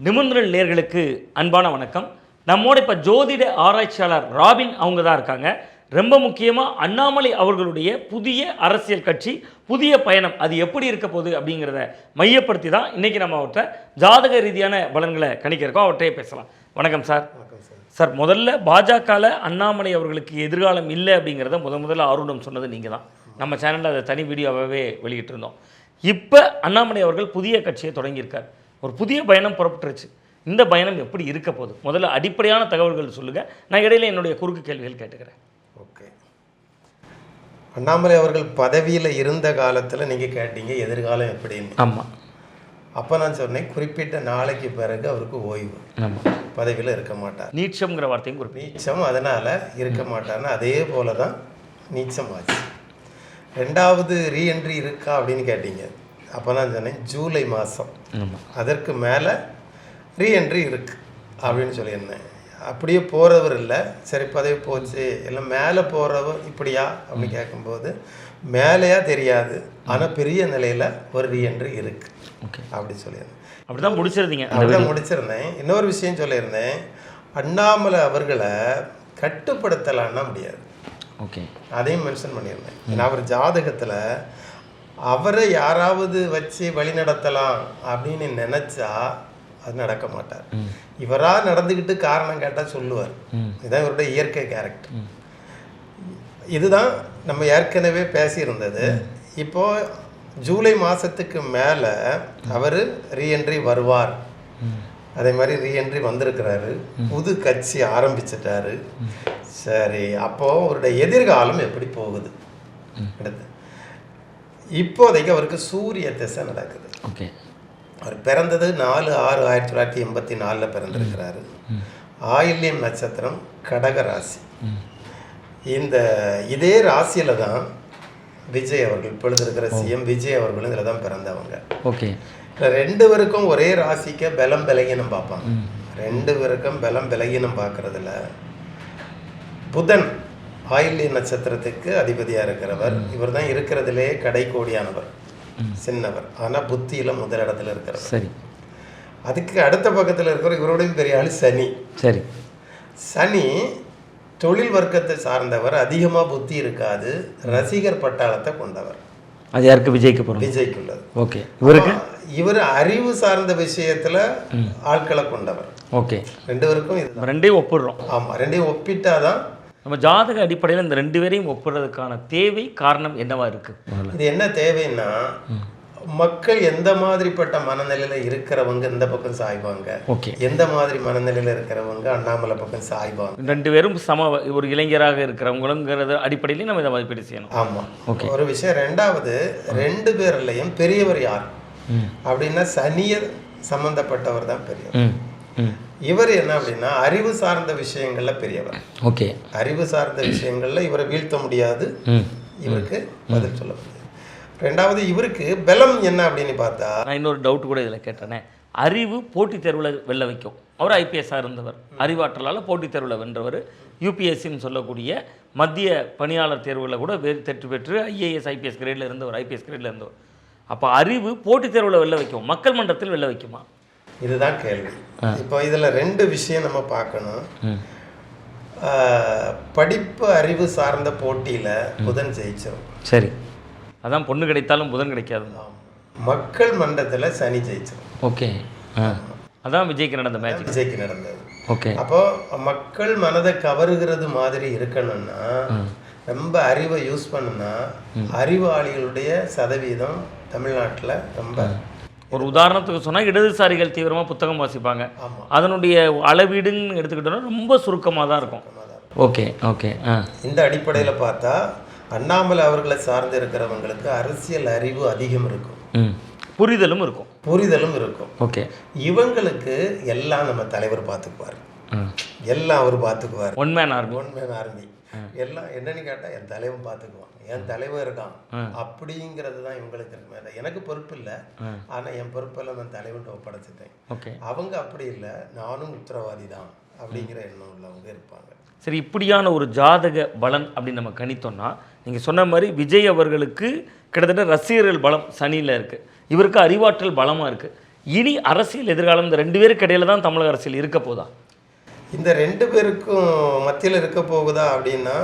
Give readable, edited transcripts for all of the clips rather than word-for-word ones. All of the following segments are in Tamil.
நிமிர்ந்தல் நேர்களுக்கு அன்பான வணக்கம். நம்மோட இப்போ ஜோதிட ஆராய்ச்சியாளர் ராபின் அவங்க தான் இருக்காங்க. ரொம்ப முக்கியமாக அண்ணாமலை அவர்களுடைய புதிய அரசியல் கட்சி புதிய பயணம் அது எப்படி இருக்க போகுது அப்படிங்கிறத மையப்படுத்தி தான் இன்றைக்கி நம்ம அவர்கிட்ட ஜாதக ரீதியான பலன்களை கணிக்க இருக்கோம். அவர்கிட்டே பேசலாம். வணக்கம் சார். சார், முதல்ல பாஜகவில் அண்ணாமலை அவர்களுக்கு எதிர்காலம் இல்லை அப்படிங்கிறத முதல்ல ஆர்வம் சொன்னது நீங்கள் தான். நம்ம சேனலில் அதை தனி வீடியோவாகவே வெளியிட்டிருந்தோம். இப்போ அண்ணாமலை அவர்கள் புதிய கட்சியை தொடங்கியிருக்கார். ஒரு புதிய பயணம் புறப்பட்டுருச்சு. இந்த பயணம் எப்படி இருக்க போகுது? முதல்ல அடிப்படையான தகவல்கள் சொல்லுங்கள். நான் இடையில என்னுடைய குறுக்கு கேள்விகள் கேட்டுக்கிறேன். ஓகே. அண்ணாமலை அவர்கள் பதவியில் இருந்த காலத்தில் நீங்கள் கேட்டீங்க எதிர்காலம் எப்படின்னு. ஆமாம். அப்போ நான் சொன்னேன் குறிப்பிட்ட நாளைக்கு பிறகு அவருக்கு ஓய்வு. ஆமாம். பதவியில் இருக்க மாட்டார். நீச்சம்ங்கிற வார்த்தையும் குறிப்பிட்ட நீச்சம், அதனால் இருக்க மாட்டார்னு அதே போல தான் நீச்சம் ஆச்சு. ரெண்டாவது ரீஎன்ட்ரி இருக்கா அப்படின்னு கேட்டீங்க. அப்போ தான் சொன்னேன் ஜூலை மாதம் அதற்கு மேலே ரீஎன்ட்ரி இருக்குது அப்படின்னு சொல்லியிருந்தேன். அப்படியே போகிறவர் இல்லை, சரி பதவி போச்சு எல்லாம் மேலே போகிறவர் இப்படியா அப்படின்னு கேட்கும்போது மேலேயா தெரியாது, ஆனால் பெரிய நிலையில் ஒரு ரீஎன்ட்ரி இருக்குது அப்படி சொல்லியிருந்தேன். அப்படி தான் முடிச்சிருந்தீங்க. அப்படிதான் முடிச்சிருந்தேன். இன்னொரு விஷயம் சொல்லியிருந்தேன், அண்ணாமலை அவர்களை கட்டுப்படுத்தலான்னா முடியாது. ஓகே, அதையும் மென்ஷன் பண்ணியிருந்தேன். ஏன்னா அவர் ஜாதகத்தில் அவரை யாராவது வச்சு வழி நடத்தலாம் அப்படின்னு நினச்சா அது நடக்க மாட்டார். இவராக நடந்துக்கிட்டு காரணம் கேட்டால் சொல்லுவார். இதுதான் இவருடைய இயற்கை கேரக்டர். இதுதான் நம்ம ஏற்கனவே பேசியிருந்தது. இப்போது ஜூலை மாதத்துக்கு மேலே அவர் ரீஎன்ட்ரி வருவார். அதே மாதிரி ரீஎன்ட்ரி வந்திருக்கிறாரு, புது கட்சி ஆரம்பிச்சிட்டாரு. சரி, அப்போது அவருடைய எதிர்காலம் எப்படி போகுது? அடுத்து இப்போதைக்கு அவருக்கு சூரிய திசை நடக்குது. ஓகே. அவர் பிறந்தது 4/6/1984 பிறந்திருக்கிறாரு. ஆயில்யம் நட்சத்திரம், கடக ராசி. இதே ராசியில் தான் விஜய் அவர்கள், இப்பொழுது இருக்கிற சிஎம் விஜய் அவர்களும் இதில் தான் பிறந்தவங்க. ஓகே. ரெண்டு பேருக்கும் ஒரே ராசிக்கு பலம் பலகீனம் பார்ப்பாங்க. ரெண்டு பேருக்கும் பலம் பலகீனம் பார்க்கறதுல புதன் ஆயில்ய நட்சத்திரத்துக்கு அதிபதியாக இருக்கிறவர். இவர் தான் இருக்கிறதுலே கடைக்கோடியானவர், சின்னவர், ஆனால் புத்தியில் முதல் இடத்துல இருக்கிறவர். சரி. அதுக்கு அடுத்த பக்கத்தில் இருக்கிற இவரோடையும் பெரிய ஆள் சனி. சரி. சனி தொழில் வர்க்கத்தை சார்ந்தவர், அதிகமாக புத்தி இருக்காது, ரசிகர் பட்டாளத்தை கொண்டவர். அது யாருக்கு? விஜய்க்கு போகிறோம். விஜய்க்கு உள்ளது. ஓகே. இவருக்கு இவர் அறிவு சார்ந்த விஷயத்தில் ஆட்களை கொண்டவர். ஓகே. ரெண்டு பேருக்கும் இது ரெண்டையும் ஒப்பிடுறோம். ஆமாம், ரெண்டையும் ஒப்பிட்டாதான் நம்ம ஜாதக அடிப்படையில் இந்த ரெண்டு பேரையும் ஒப்பிடுறதுக்கான தேவை காரணம் என்னவா இருக்கு? இது என்ன தேவைன்னா, மக்கள் எந்த மாதிரிப்பட்ட மனநிலையில் இருக்கிறவங்க இந்த பக்கம் சாய்வாங்க, ஓகே, எந்த மாதிரி மனநிலையில் இருக்கிறவங்க அண்ணாமலை பக்கம் சாய்வாங்க. ரெண்டு பேரும் சம ஒரு இளைஞராக இருக்கிறவங்களுங்கிறது அடிப்படையிலையும் நம்ம இதை மதிப்பீடு செய்யணும். ஆமாம். ஓகே. ஒரு விஷயம். ரெண்டாவது, ரெண்டு பேர்லையும் பெரியவர் யார் அப்படின்னா சனியர் சம்பந்தப்பட்டவர் தான் பெரியவர். இவர் என்ன அப்படின்னா அறிவு சார்ந்த விஷயங்கள்ல பெரியவர். ஓகே. அறிவு சார்ந்த விஷயங்கள்ல இவரை வீழ்த்த முடியாது, இவருக்கு பதில் சொல்ல முடியாது. ரெண்டாவது, இவருக்கு பலம் என்ன அப்படின்னு பார்த்தா, நான் இன்னொரு டவுட் கூட இதில் கேட்டேனே, அறிவு போட்டித் தேர்வில் வெல்ல வைக்கும். அவர் ஐபிஎஸ்ஸாக இருந்தவர், அறிவாற்றலால் போட்டித் தேர்வில் வென்றவர். யூபிஎஸ்சின்னு சொல்லக்கூடிய மத்திய பணியாளர் தேர்வில் கூட தேர்ச்சி பெற்று ஐஏஎஸ் ஐபிஎஸ் கிரேடில் இருந்தவர், ஐபிஎஸ் கிரேடில் இருந்தவர். அப்போ அறிவு போட்டித் தேர்வில் வெல்ல வைக்கும், மக்கள் மன்றத்தில் வெல்ல வைக்குமா? இதுதான் கேள்வி. இப்போ இதில் ரெண்டு விஷயம் நம்ம பார்க்கணும். படிப்பு அறிவு சார்ந்த போட்டியில் புதன் ஜெயிச்சிடும். சரி, அதான் பொண்ணு கிடைத்தாலும் புதன் கிடைக்காது. மக்கள் மன்றத்தில் சனி ஜெயிச்சிடும். ஓகே. அதான் விஜய்க்கு நடந்த மேட்ச். விஜய்க்கு நடந்தது. ஓகே. அப்போ மக்கள் மனதை கவருகிறது மாதிரி இருக்கணும்னா ரொம்ப அறிவை யூஸ் பண்ணுனா அறிவாளிகளுடைய சதவீதம் தமிழ்நாட்டில் ரொம்ப. ஒரு உதாரணத்துக்கு சொன்னால் இடதுசாரிகள் தீவிரமாக புத்தகம் வாசிப்பாங்க. அதனுடைய அளவீடுன்னு எடுத்துக்கிட்டோன்னா ரொம்ப சுருக்கமாக தான் இருக்கும். ஓகே. ஓகே. இந்த அடிப்படையில் பார்த்தா அண்ணாமலை அவர்களை சார்ந்து இருக்கிறவங்களுக்கு அரசியல் அறிவு அதிகம் இருக்கும், புரிதலும் இருக்கும். ஓகே. இவங்களுக்கு எல்லாம் நம்ம தலைவர் பார்த்துக்குவார், எல்லாம் அவர் பார்த்துக்குவார். One man army. எல்லாம் என்னன்னு கேட்டால் என் தலைவன் பார்த்துக்குவான், என் தலைவன் இருக்கான் அப்படிங்கிறது தான் இவங்களுக்கு மேலே. எனக்கு பொறுப்பு இல்லை, ஆனால் என் பொறுப்பெல்லாம் நான் தலைவன்ட்டு ஒப்படைச்சிட்டேன். ஓகே. அவங்க அப்படி இல்லை, நானும் உத்தரவாதி தான் அப்படிங்கிற எண்ணம் உள்ளவங்க இருப்பாங்க. சரி, இப்படியான ஒரு ஜாதக பலன் அப்படின்னு நம்ம கணித்தோம்னா, நீங்கள் சொன்ன மாதிரி விஜய் அவர்களுக்கு கிட்டத்தட்ட ரசிகர்கள் பலம் சனியில் இருக்குது, இவருக்கு அறிவாற்றல் பலமாக இருக்குது. இனி அரசியல் எதிர்காலம் இந்த 2 பேருக்கு இடையில தான் தமிழக அரசியல் இருக்க போதா? இந்த 2 பேருக்கும் மத்தியில் இருக்க போகுதா அப்படின்னா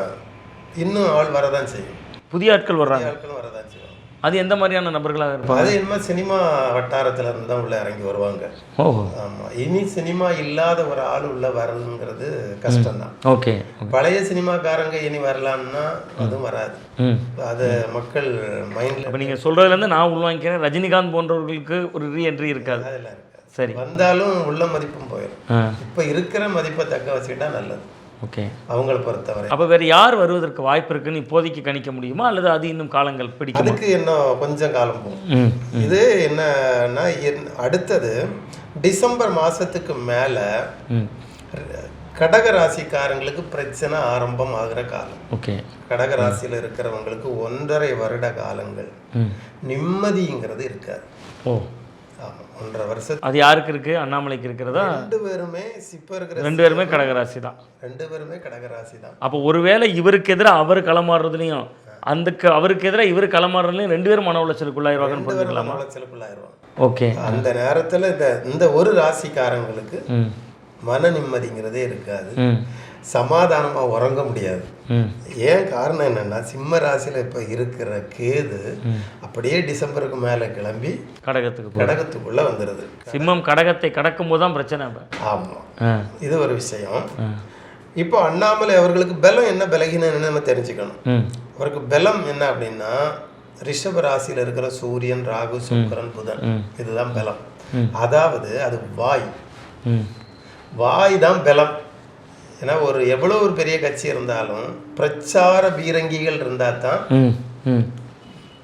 இன்னும் ஆள் வரதான் செய்யும். புதிய ஆட்கள் வர்றாங்க. ஆட்களும் வரதான் செய்யும். அது எந்த மாதிரியான நபர்களாக இருப்பாங்க? அது என்ன சினிமா வட்டாரத்துல இருந்து தான் உள்ள இறங்கி வருவாங்க. ஓ ஆமா, இனி சினிமா இல்லாத ஒரு ஆள் உள்ள வரணுங்கிறது கஷ்டம்தான். ஓகே. பழைய சினிமாக்காரங்க இனி வரலான்னா அதுவும் வராது. அது மக்கள் மைண்ட்ல. அப்போ நீங்கள் சொல்கிறதுலேருந்து நான் உள்வாங்கிக்கிறேன், ரஜினிகாந்த் போன்றவர்களுக்கு ஒரு ரீஎன்ட்ரி இருக்காது. அதெல்லாம் இருக்காது. சரி, வந்தாலும் உள்ள மதிப்பும் போயிடும். இப்போ இருக்கிற மதிப்பை தக்க வச்சுக்கிட்டா நல்லது. ஓகே. அவங்களை பொறுத்தவரை அப்போ வேறு யார் வருவதற்கு வாய்ப்பு இருக்குன்னு இப்போதைக்கு கணிக்க முடியுமா, அல்லது அது இன்னும் காலங்கள் பிடிக்கும்? அதுக்கு இன்னும் கொஞ்சம் காலம் போகும். இது என்னன்னா அடுத்தது டிசம்பர் மாசத்துக்கு மேல கடக ராசிக்காரங்களுக்கு பிரச்சனை ஆரம்பம் ஆகிற காலம். ஓகே. கடக ராசியில் இருக்கிறவங்களுக்கு 1.5 வருட காலங்கள் நிம்மதிங்கிறது இருக்காது. ஓ, 1.5 வருஷம். அது யாருக்கு இருக்கு? அண்ணாமலைக்கு இருக்கிறதா? 2 பேருமே இப்ப இருக்கிற 2 பேருமே கடகராசி தான். 2 பேருமே கடகராசி தான். அப்போ ஒருவேளை இவருக்கு எதிராக அவர் களமாடுறதுலையும் அவருக்கு எதிராக இவர் களமாடுறதுலையும் 2 பேரும் மன உளைச்சலுக்குள்ளாயிருவாங்கன்னு புரிஞ்சுக்கலாமா? உளைச்சலுக்குள்ளாயிருவாங்க. ஓகே. அந்த நேரத்துல இந்த ஒரு ராசிக்காரங்களுக்கு மன நிம்மதிங்கிறதே இருக்காது. சமாதானமா உறங்க முடியாது. ஏன் காரணம் என்னன்னா, சிம்ம ராசியில இப்ப இருக்கிற கேது அப்படியே டிசம்பருக்கு மேல கிளம்பி கடகத்துக்குள்ள வந்துடுது. சிம்மம் கடகத்தை கடக்கும் போது தான் பிரச்சனை. ஆமா, இது ஒரு விஷயம். இப்போ அண்ணாமலை அவர்களுக்கு பலம் என்ன, பலகீனம் நம்ம தெரிஞ்சுக்கணும். அவருக்கு பலம் என்ன அப்படின்னா, ரிஷப ராசியில இருக்கிற சூரியன், ராகு, சுக்கிரன், புதன், இதுதான் பலம். அதாவது அது வாய் தான் பலம். ஏன்னா எவ்வளோ ஒரு பெரிய கட்சி இருந்தாலும் பிரச்சார பீரங்கிகள் இருந்தால் தான்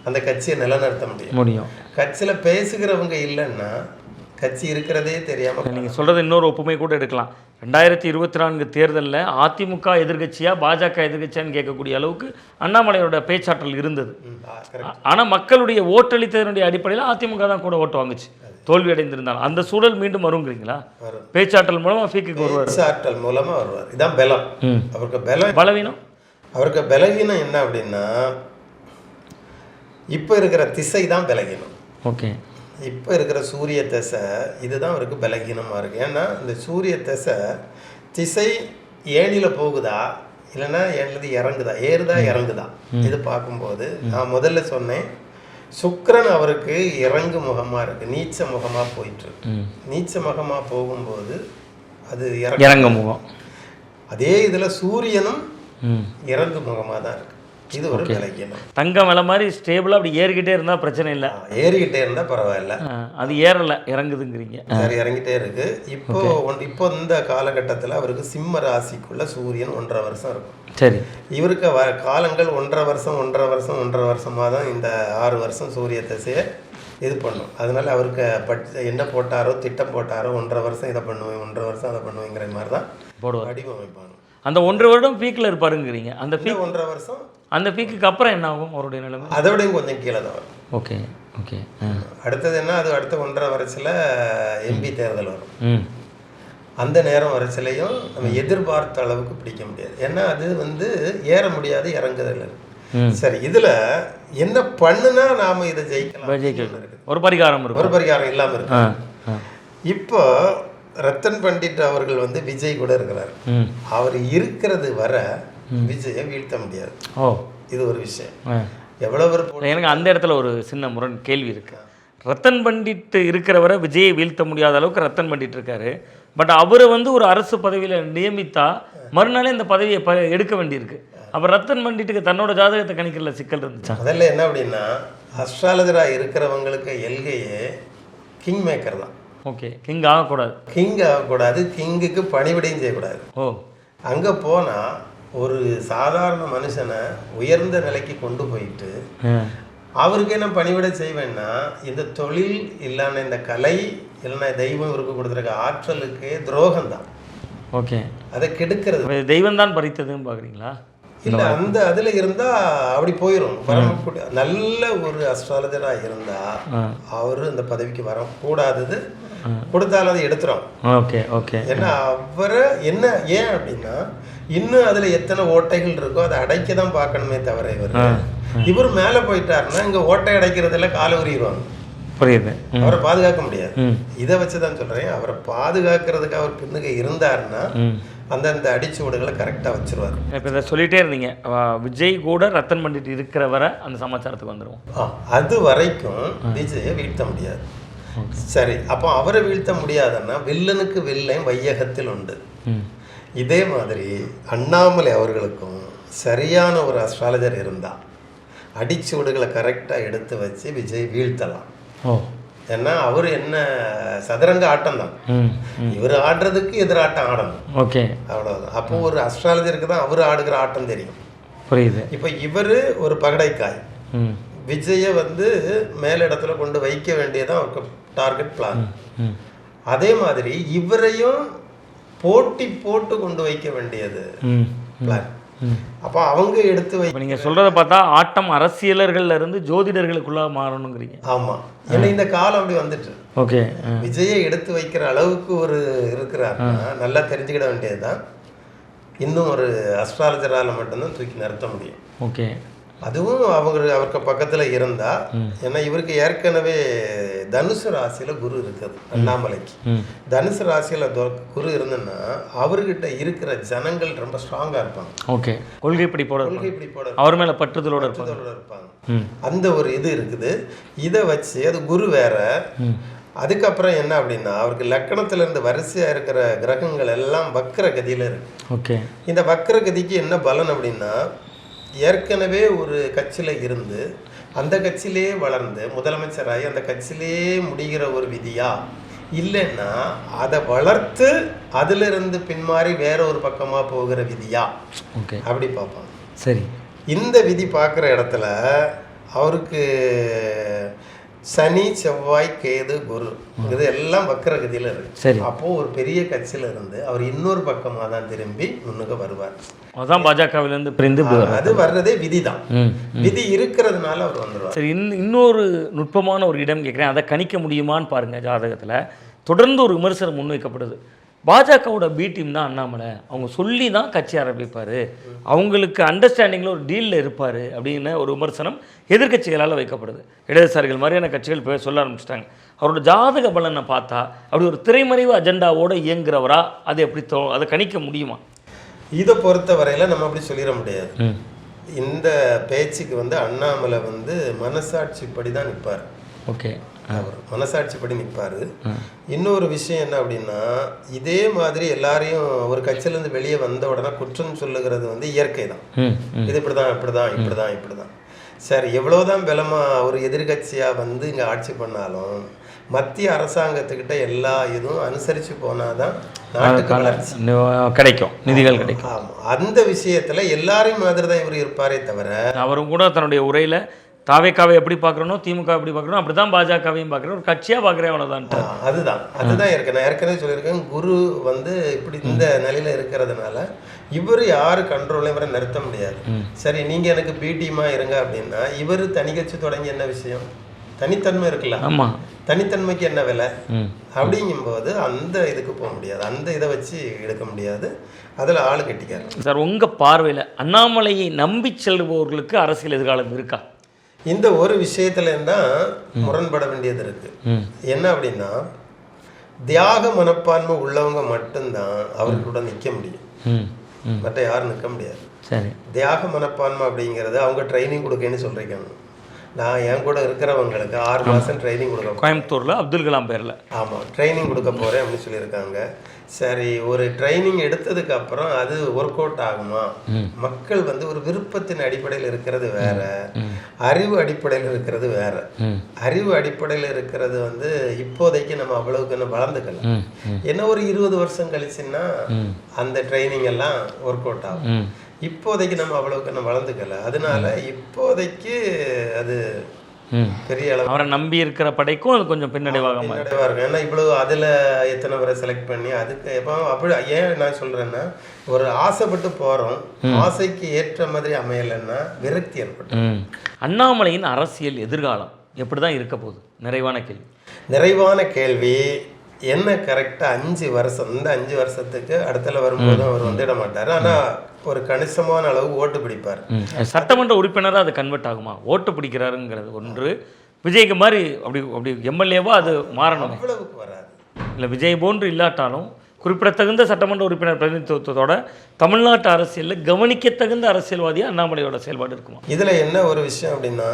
அந்த கட்சியை நிலைநிறுத்த முடியும். கட்சியில் பேசுகிறவங்க இல்லைன்னா கட்சி இருக்கிறதே தெரியாமல். நீங்கள் சொல்கிறது இன்னொரு ஒப்புமை கூட எடுக்கலாம். 2024 தேர்தலில் அதிமுக எதிர்கட்சியா பாஜக எதிர்கட்சியான்னு கேட்கக்கூடிய அளவுக்கு அண்ணாமலையோட பேச்சாற்றல் இருந்தது. ஆனால் மக்களுடைய ஓட்டளித்ததனுடைய அடிப்படையில் அதிமுக தான் கூட ஓட்டு வாங்குச்சு. தோல்வி அடைந்திருந்தாலும் அந்த சூழல் மீண்டும் வருங்கிறீங்களா? பேச்சாற்றல் மூலமா ஃபீக்குக்கு வருவார். பேச்சாற்றல் மூலமா வருவார். இதான் பலம். அவருக்கு பலவீனம். அவருக்கு பலவீனம் என்ன அப்படின்னா, இப்போ இருக்கிற திசை தான் பலவீனம். ஓகே. இப்போ இருக்கிற சூரிய திசை இதுதான் அவருக்கு பலகீனமாக இருக்குது. ஏன்னா இந்த சூரிய திசை ஏணியில் போகுதா இல்லைன்னா ஏனிலது இறங்குதா, ஏறுதா இறங்குதா, இது பார்க்கும்போது நான் முதல்ல சொன்னேன், சுக்கிரன் அவருக்கு இறங்கு முகமாக இருக்குது, நீச்ச முகமாக போயிட்டுருக்கு. நீச்ச முகமாக போகும்போது அது இறங்க முகம். அதே இதில் சூரியனும் இறங்கு முகமாக தான் இருக்குது. இது ஒரு பலகீனம். தங்கம் விலை மாதிரி ஸ்டேபிளாக அப்படி ஏறிக்கிட்டே இருந்தால் பிரச்சனை இல்லை. ஏறிக்கிட்டே இருந்தால் பரவாயில்ல. அது ஏறலை, இறங்குதுங்கிறீங்க. சரி, இறங்கிட்டே இருக்கு. இப்போ இந்த காலகட்டத்தில் அவருக்கு சிம்ம ராசிக்குள்ள சூரியன் 1.5 வருஷம் இருக்கும். சரி. இவருக்கு காலங்கள் 1.5 வருஷமாக தான் இந்த 6 வருஷம் சூரிய திசையை இது பண்ணும். அதனால அவருக்கு என்ன போட்டாரோ, திட்டம் போட்டாரோ, 1.5 வருஷம் இதை பண்ணுவேன், 1.5 வருஷம் அதை பண்ணுவேங்கிற மாதிரி தான் போடுவார், வடிவமைப்பாங்க. அந்த 1.5 வருடம் பீக்கில் இருப்பாருங்கிறீங்க. அந்த பீக் 1.5 வருஷம். அந்த பீக்குக்கு அப்புறம் என்ன ஆகும் அவருடைய நிலைமை? அதை விடையும் கொஞ்சம் கீழே தான் வரும். ஓகே. ஓகே. அடுத்தது என்ன, அது அடுத்த 1.5 வருஷத்தில் எம்பி தேர்தல் வரும். அந்த நேரம் வரைச்சிலையும் நம்ம எதிர்பார்த்த அளவுக்கு பிடிக்க முடியாது. ஏன்னா அது ஏற முடியாது, இறங்குதல் இருக்கு. சரி, இதில் என்ன பண்ணுனா நாம் இதை ஜெயிக்கலாம்? ஒரு பரிகாரம் இருக்கு. ஒரு பரிகாரம் இல்லாமல் இருக்கு. இப்போ ரத்தன் பண்டிட் அவர்கள் விஜய் கூட இருக்கிறார். அவர் இருக்கிறது வர விஜயை வீழ்த்த முடியாது. ஓ, இது ஒரு விஷயம். எவ்வளவு எனக்கு அந்த இடத்துல ஒரு சின்ன முரண் கேள்வி இருக்கு. ரத்தன் பண்டிட் இருக்கிறவரை விஜயை வீழ்த்த முடியாத அளவுக்கு ரத்தன் பண்டிட் இருக்காரு. பட் அவரை ஒரு அரசு பதவியில் நியமித்தா மறுநாளே இந்த பதவியை எடுக்க வேண்டியிருக்கு. அப்போ ரத்தன் பண்டிட்டுக்கு தன்னோட ஜாதகத்தை கணிக்கிறதுல சிக்கல் இருந்துச்சா? அதில் என்ன அப்படின்னா, அஸ்ட்ராலஜராக இருக்கிறவங்களுக்கு எல்கையே கிங் மேக்கர் தான். ஓகே. கிங் ஆகக்கூடாது. கிங்குக்கு பணிவிடையும் செய்யக்கூடாது. ஓ, அங்கே போனால் ஒரு சாதாரண மனுஷனை உயர்ந்த நிலைக்கு கொண்டு போயிட்டு அவருக்கு என்ன பணிவிடை செய்வேன்னா, இந்த தொழில் இல்லைன்னா இந்த கலை இல்லைன்னா தெய்வம் இவருக்கு கொடுத்துருக்க ஆற்றலுக்கு துரோகம் தான். ஓகே. அதை கெடுக்கிறது தெய்வம் தான் பறித்ததுன்னு பார்க்குறீங்களா? இல்லை, அந்த அதில் இருந்தால் அப்படி போயிடும். நல்ல ஒரு அஸ்ட்ராலஜராக இருந்தால் அவர் அந்த பதவிக்கு வரக்கூடாதது, கொடுத்தாலும் அதை எடுத்துரும். ஓகே. ஓகே. ஏன்னா அவரை என்ன ஏன் அப்படின்னா, இன்னும் அதில் எத்தனை ஓட்டைகள் இருக்கோ அதை அடைக்க தான் பார்க்கணுமே தவிர இவர் மேலே போயிட்டாருன்னா இங்கே ஓட்டை அடைக்கிறதுல கால உரிவாங்க. புரியுது. அவரை பாதுகாக்க முடியாது. இதை வச்சு தான் சொல்கிறேன், அவரை பாதுகாக்கிறதுக்கு அவர் பின்னுக்கு இருந்தாருன்னா அந்தந்த அடிச்சுவடுகளை கரெக்டாக வச்சுருவார். இப்போ இதை சொல்லிகிட்டே இருந்தீங்க, விஜய் கூட ரத்தன் பண்ணிட்டு இருக்கிற வரை அந்த சமாச்சாரத்துக்கு வந்துடுவோம். அது வரைக்கும் விஜயை வீழ்த்த முடியாது. சரி, அப்போ அவரை வீழ்த்த முடியாதுன்னா வில்லனுக்கு வில்லன் வையகத்தில் உண்டு. இதே மாதிரி அண்ணாமலை அவர்களுக்கும் சரியான ஒரு அஸ்ட்ராலஜர் இருந்தால் அடிச்சுவடுகளை கரெக்டாக எடுத்து வச்சு விஜய் வீழ்த்தலாம். ஏன்னா அவர் என்ன சதுரங்க ஆட்டம் தான், இவர் ஆடுறதுக்கு எதிராட்டம் ஆடணும். ஓகே, அவ்வளோதான். அப்போ ஒரு அஸ்ட்ராலஜருக்கு தான் அவர் ஆடுகிற ஆட்டம் தெரியும். புரியுது. இப்போ இவர் ஒரு பகடைக்காய், விஜயை மேலிடத்துல கொண்டு வைக்க வேண்டியதான் அவருக்கு டார்கெட் பிளான். அதே மாதிரி இவரையும் போட்டி போட்டு கொண்டு வைக்க வேண்டியது பிளான். அப்போ அவங்க எடுத்து நீங்கள் சொல்கிறத பார்த்தா ஆட்டம் அரசியலர்கள்ல இருந்து ஜோதிடர்களுக்குள்ள மாறணுங்கிறீங்க. ஆமாம், ஏன்னா இந்த காலம் அப்படி வந்துட்டு. ஓகே, விஜயை எடுத்து வைக்கிற அளவுக்கு ஒரு இருக்கிறாருன்னா நல்லா தெரிஞ்சுக்கிட வேண்டியதுதான். இன்னும் ஒரு அஸ்ட்ராலஜரால் மட்டும்தான் தூக்கி நிறுத்த முடியும். ஓகே, அதுவும் அவருக்கு பக்கத்தில் இருந்தா. ஏன்னா இவருக்கு ஏற்கனவே தனுசு ராசியில குரு இருக்குது அண்ணாமலைக்கு. தனுசு ராசியில குரு இருந்ததுன்னா அவர்கிட்ட இருக்கிற ஜனங்கள் ரொம்ப ஸ்ட்ராங்கா இருப்பாங்க. ஓகே, கொள்கைப்படி போட அவர் மேல பற்றுதலோட இருப்பாங்க. அந்த ஒரு இது இருக்குது. இதை வச்சு அது குரு வேற. அதுக்கப்புறம் என்ன அப்படின்னா அவருக்கு லக்கணத்துல இருந்து வரிசையா இருக்கிற கிரகங்கள் எல்லாம் வக்கர கதியில இருக்கு. ஓகே, இந்த வக்கர கதிக்கு என்ன பலன் அப்படின்னா, ஏற்கனவே ஒரு கட்சியில் இருந்து அந்த கட்சியிலே வளர்ந்து முதலமைச்சராகி அந்த கட்சியிலே முடிகிற ஒரு விதியா, இல்லைன்னா அதை வளர்த்து அதிலிருந்து பின்மாறி வேற ஒரு பக்கமாக போகிற விதியா, அப்படி பார்ப்பாங்க. சரி, இந்த விதி பார்க்குற இடத்துல அவருக்கு சனி செவ்வாய் கேது குரு இது எல்லாம் வக்கரகதியில் இருக்கு. சரி, அப்போது ஒரு பெரிய கட்சியில் இருந்து அவர் இன்னொரு பக்கமாக தான் திரும்பி முன்னுக்கு வருவார். அதான் பாஜகவிலேருந்து பிரிந்து அது வர்றதே விதி தான். விதி இருக்கிறதுனால அவர் வந்துடுவார். சரி, இன்னொரு நுட்பமான ஒரு இடம் கேட்குறேன், அதை கணிக்க முடியுமான்னு பாருங்கள். ஜாதகத்தில் தொடர்ந்து ஒரு விமர்சனம் முன்வைக்கப்படுது. பாஜகவோட பி டீம் தான் அண்ணாமலை, அவங்க சொல்லி தான் கட்சி ஆரம்பிப்பார், அவங்களுக்கு அண்டர்ஸ்டாண்டிங்கில் ஒரு டீலில் இருப்பார் அப்படின்னு ஒரு விமர்சனம் எதிர்கட்சிகளால் வைக்கப்படுது. இடதுசாரிகள் மாதிரியான கட்சிகள் சொல்ல ஆரம்பிச்சிட்டாங்க. அவரோட ஜாதக பலனை பார்த்தா அப்படி ஒரு திரைமறைவு அஜெண்டாவோடு இயங்குறவரா, அது எப்படி அதை கணிக்க முடியுமா? இதை பொறுத்த வரையில் நம்ம அப்படி சொல்லிட முடியாது. இந்த பேச்சுக்கு அண்ணாமலை மனசாட்சிப்படி தான் நிற்பார். ஓகே, அவர் மனசாட்சிப்படி நிற்பார். இன்னொரு விஷயம் என்ன அப்படின்னா, இதே மாதிரி எல்லாரையும் ஒரு கட்சியிலேருந்து வெளியே வந்த உடனே குற்றம் சொல்லுகிறது இயற்கை தான். இது இப்படிதான் இப்படிதான் இப்படிதான் இப்படிதான். சரி, எவ்வளோதான் பலமாக ஒரு எதிர்கட்சியாக இங்கே ஆட்சி பண்ணாலும் மத்திய அரசாங்கத்துக்கிட்ட எல்லா இதுவும் அனுசரித்து போனாதான் நாட்டுக்கு வளர்ச்சி கிடைக்கும், நிதிகள் கிடைக்கும். ஆமாம், அந்த விஷயத்தில் எல்லாரையும் மாதிரி தான் இவர் இருப்பாரே தவிர, அவரும் கூட தன்னுடைய உரையில் தாவேக்காவை எப்படி பார்க்குறனோ திமுக எப்படி பார்க்குறோம் அப்படி தான் பாஜகவையும் பார்க்குறேன், ஒரு கட்சியாக பார்க்குறேன், அவ்வளோதான். அதுதான் இருக்கு. நான் ஏற்கனவே சொல்லியிருக்கேன், குரு இப்படி இந்த நிலையில் இருக்கிறதுனால இவர் யார் கண்ட்ரோலில் இவரை நிறுத்த முடியாது. சரி, நீங்கள் எனக்கு பிடிஎமாக இருங்க அப்படின்னா இவர் தனி கட்சி தொடங்கி என்ன விஷயம்? தனித்தன்மை இருக்குல்ல. ஆமாம், தனித்தன்மைக்கு என்ன விலை அப்படிங்கும்போது அந்த இதுக்கு போக முடியாது, அந்த இதை வச்சு எடுக்க முடியாது. அதில் ஆள் கட்டிக்காரு. சார், உங்கள் பார்வையில் அண்ணாமலையை நம்பி செல்பவர்களுக்கு அரசியல் எதிர்காலம் இருக்கா? இந்த ஒரு விஷயத்துல தான் முரண்பட வேண்டியது இருக்கு. என்ன அப்படின்னா, தியாக மனப்பான்மை உள்ளவங்க மட்டும்தான் அவர்களோட நிற்க முடியும், மற்ற யாரும் நிற்க முடியாது. சரி, தியாக மனப்பான்மை அப்படிங்கிறது அவங்க ட்ரைனிங் கொடுக்கன்னு சொல்லியிருக்காங்க. நான் என் கூட இருக்கிறவங்களுக்கு 6 மாதம் ட்ரைனிங் கொடுக்க, கோயம்புத்தூரில் அப்துல் கலாம் பேரில். ஆமாம், ட்ரைனிங் கொடுக்க போகிறேன் அப்படின்னு சொல்லியிருக்காங்க. சரி, ஒரு ட்ரைனிங் எடுத்ததுக்கு அப்புறம் அது ஒர்க் அவுட் ஆகுமா? மக்கள் ஒரு விருப்பத்தின் அடிப்படையில் இருக்கிறது வேற, அறிவு அடிப்படையில் இருக்கிறது வேற. அறிவு அடிப்படையில் இருக்கிறது இப்போதைக்கு நம்ம அவ்வளவுக்கு வளர்ந்துக்கலாம். என்ன ஒரு 20 வருஷம் கழிச்சுன்னா அந்த ட்ரைனிங் எல்லாம் ஒர்க் அவுட் ஆகும். இப்போதைக்கு நம்ம அவ்வளவுக்கு நம்ம வளர்ந்துக்கல, அதனால இப்போதைக்கு அது பெரிய அளவு அவரை நம்பி இருக்கிற படைக்கும் அது கொஞ்சம் பின்னடைவாக இருக்கும். ஏன்னா இவ்வளவு அதில் எத்தனை பேரை செலக்ட் பண்ணி அதுக்கு எப்போ அப்படி ஏன் நான் சொல்கிறேன்னா, ஒரு ஆசைப்பட்டு போகிறோம், ஆசைக்கு ஏற்ற மாதிரி அமையலைன்னா விரக்தி ஏற்படும். அண்ணாமலையின் அரசியல் எதிர்காலம் எப்படி தான் இருக்க போகுது? நிறைவான கேள்வி. என்ன கரெக்டாக 5 வருஷம், இந்த 5 வருஷத்துக்கு அடுத்தல வரும்போது அவர் வந்துட மாட்டார். ஆனால் ஒரு கணிசமான அளவு ஓட்டு பிடிப்பார். சட்டமன்ற உறுப்பினராக அது கன்வெர்ட் ஆகுமா? ஓட்டு பிடிக்கிறாருங்கிறது ஒன்று. விஜய்க்கு மாதிரி அப்படி அப்படி எம்எல்ஏவா அது மாறணும். அவ்வளவுக்கு வராது. இல்லை விஜய் போன்று இல்லாட்டாலும் குறிப்பிடத்தகுந்த சட்டமன்ற உறுப்பினர் பிரதிநிதித்துவத்தோட தமிழ்நாட்டு அரசியலில் கவனிக்கத்தகுந்த அரசியல்வாதியாக அண்ணாமலையோட செயல்பாடு இருக்குமா? இதில் என்ன ஒரு விஷயம் அப்படின்னா,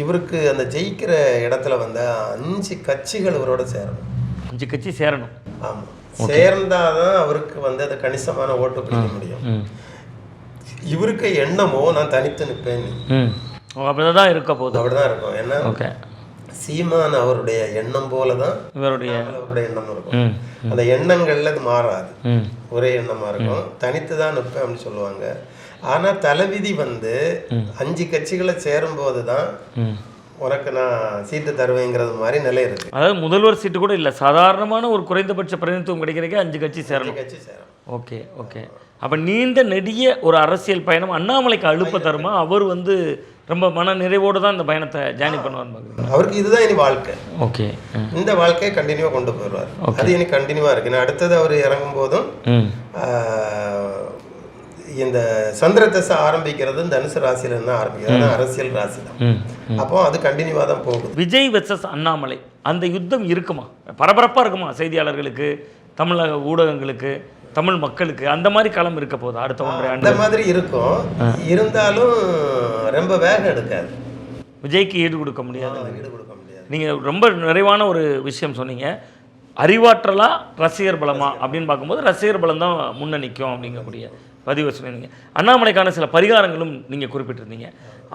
இவருக்கு அந்த ஜெயிக்கிற இடத்துல வந்து 5 கட்சிகள் இவரோட சேரணும். 5 கட்சி சேரணும். ஆமாம், சேர்ந்தாதான் அவருக்கு வந்து அது கணிசமான ஓட்டு பிடிக்க முடியும். இவருக்கு எண்ணமோ நான் தனித்து நிற்பேன், அப்படிதான் இருக்க போகுது. அப்படிதான் இருக்கும். ஏன்னா ஓகே, சீமான் அவருடைய எண்ணம் போலதான் இவருடைய எண்ணம் இருக்கும். அந்த எண்ணங்கள்ல அது மாறாது, ஒரே எண்ணமா இருக்கும். தனித்து தான் நிற்பேன் அப்படின்னு சொல்லுவாங்க. ஆனா தலைவிதி வந்து 5 கட்சிகளை சேரும் போதுதான் உனக்கு நான் சீட்டு தருவேங்கிறது மாதிரி நிலை இருக்கு. அதாவது முதல்வர் சீட்டு கூட இல்லை, சாதாரணமான ஒரு குறைந்தபட்ச பிரதிநிதித்துவம் கிடைக்கிறதுக்கே 5 கட்சி சேரணும். 5 கட்சி சேரும். Okay okay. அப்போ நீண்ட நெடிய ஒரு அரசியல் பயணம் அண்ணாமலைக்கு அழுப்ப தருமா? அவர் வந்து ரொம்ப மன நிறைவோடு தான் இந்த பயணத்தை ஜாயின் பண்ணுவார்னு பார்க்குறீங்க? அவருக்கு இதுதான் இனி வாழ்க்கை. ஓகே, இந்த வாழ்க்கையை கண்டினியூவாக கொண்டு போயிடுவார். அது இனி கண்டினியூவாக இருக்கு. அடுத்தது அவர் இறங்கும் போதும் இந்த சந்திர தசை ஆரம்பிக்கிறது தனுசு ராசியில இருந்தால் ஆரம்பிக்கிறது, அரசியல் ராசி தான். அப்போ அது கண்டினியூவாக தான் போகுது. விஜய் வெர்சஸ் அண்ணாமலை அந்த யுத்தம் இருக்குமா? பரபரப்பாக இருக்குமா? செய்தியாளர்களுக்கு, தமிழக ஊடகங்களுக்கு, தமிழ் மக்களுக்கு அந்த மாதிரி களம் இருக்க போகுது அடுத்த 1.5 ஆண்டு? அந்த மாதிரி இருக்கும், இருந்தாலும் ரொம்ப வேகம் எடுக்காது. விஜய்க்கு ஈடு கொடுக்க முடியாது. ஈடு கொடுக்க முடியாது. நீங்கள் ரொம்ப நிறைவான ஒரு விஷயம் சொன்னீங்க. அறிவாற்றலா ரசிகர் பலமா அப்படின்னு பார்க்கும்போது ரசிகர் பலம் தான் முன்ன நிற்கும் அப்படிங்கக்கூடிய பதிவு சொன்னீங்க. அண்ணாமலைக்கான சில பரிகாரங்களும் நீங்கள் குறிப்பிட்டிருந்தீங்க.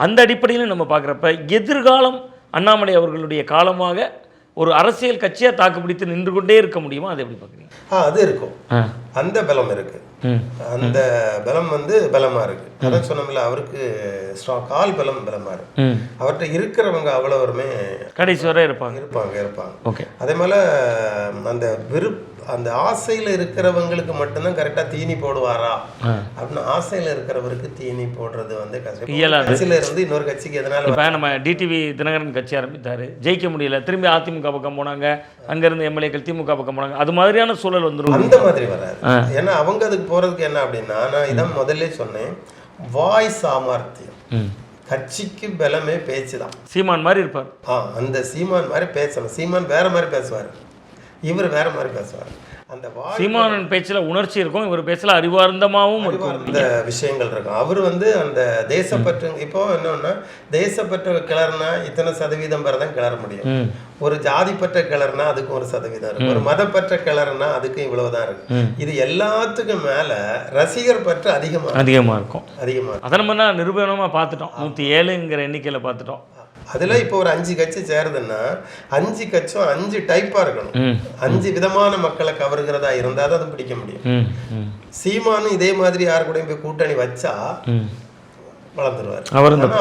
அந்த அடிப்படையில் நம்ம பார்க்குறப்ப எதிர்காலம் அண்ணாமலை அவர்களுடைய காலமாக ஒரு அரசியல் கட்சியாக தாக்குப்பிடித்து நின்று கொண்டே இருக்க முடியுமா? அது எப்படி பார்க்குறீங்க? அது இருக்கும், அந்த பலம் இருக்கு. அந்த பலம் வந்து பலமா இருக்கு. அதான் சொன்னோம்ல, அவருக்கு கால் பலம் பலமா இருக்கு. அவர்கிட்ட இருக்கிறவங்க அவ்வளவுமே கடைசி வரை இருப்பாங்க. ஓகே. அதே போல அந்த அந்த ஆசையில் இருக்கிறவங்களுக்கு மட்டும்தான் கரெக்டாக தீனி போடுவாரா அப்படின்னு ஆசையில் இருக்கிறவருக்கு தீனி போடுறது வந்து கஷ்டம். கட்சியில இருந்து இன்னொரு கட்சிக்கு எதனால இப்போ நம்ம டிடிவி தினகரன் கட்சி ஆரம்பித்தாரு, ஜெயிக்க முடியல, திரும்பி அதிமுக பக்கம் போனாங்க, அங்கேருந்து எம்எல்ஏக்கள் திமுக பக்கம் போனாங்க. அது மாதிரியான சூழல் வந்துடும். அந்த மாதிரி வராது. ஏன்னா அவங்க அதுக்கு போகிறதுக்கு என்ன அப்படின்னா, நான் இதான் முதல்ல சொன்னேன், வாய் சாமர்த்தியம். கட்சிக்கு பலமே பேச்சு தான். சீமான் மாதிரி இருப்பார். அந்த சீமான் மாதிரி பேசணும். சீமான் வேற மாதிரி பேசுவார், இவர் வேற மாதிரி பேசுவார். அந்த சீமானன் பேச்சில் உணர்ச்சி இருக்கும், இவர் பேச்சில் அறிவார்ந்தமாகவும் இருக்கும். இந்த விஷயங்கள் இருக்கும். அவர் வந்து அந்த தேசப்பற்று, இப்போ என்னன்னா தேசப்பற்று கிளறுனா இத்தனை சதவீதம் வரை தான் கிளற முடியும். ஒரு ஜாதிப்பற்ற கிளறுனா அதுக்கு 1% இருக்கு, ஒரு மதப்பற்ற கிளறுனா அதுக்கு இவ்வளவுதான் இருக்கு. இது எல்லாத்துக்கும் மேல ரசிகர் பற்று அதிகமா இருக்கும். அதை நம்ம நிரூபணமா பார்த்துட்டோம். 107ங்கிற எண்ணிக்கையில பார்த்துட்டோம். அதுல இப்போ ஒரு 5 கட்சி சேருதுன்னா 5 கட்சியும் 5 டைப்பா இருக்கணும். 5 விதமான மக்களை கவருகிறதா இருந்தா தான் அது பிடிக்க முடியும். சீமானும் இதே மாதிரி யாரு கூட போய் கூட்டணி வச்சா வளர்ந்துருவார்.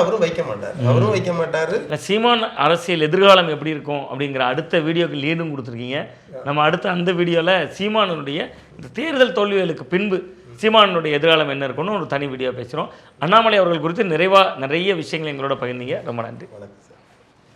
அவரும் வைக்க மாட்டாரு. சீமான் அரசியல் எதிர்காலம் எப்படி இருக்கும் அப்படிங்கிற அடுத்த வீடியோக்கு லீடும் கொடுத்துருக்கீங்க. நம்ம அடுத்த அந்த வீடியோல சீமானுடைய இந்த தேர்தல் தோல்விகளுக்கு பின்பு சீமானுடைய எதிர்காலம் என்ன இருக்குன்னு ஒரு தனி வீடியோ பேசுகிறோம். அண்ணாமலை அவர்கள் குறித்து நிறைய விஷயங்கள் எங்களோட பகிர்ந்தீங்க. ரொம்ப நன்றி.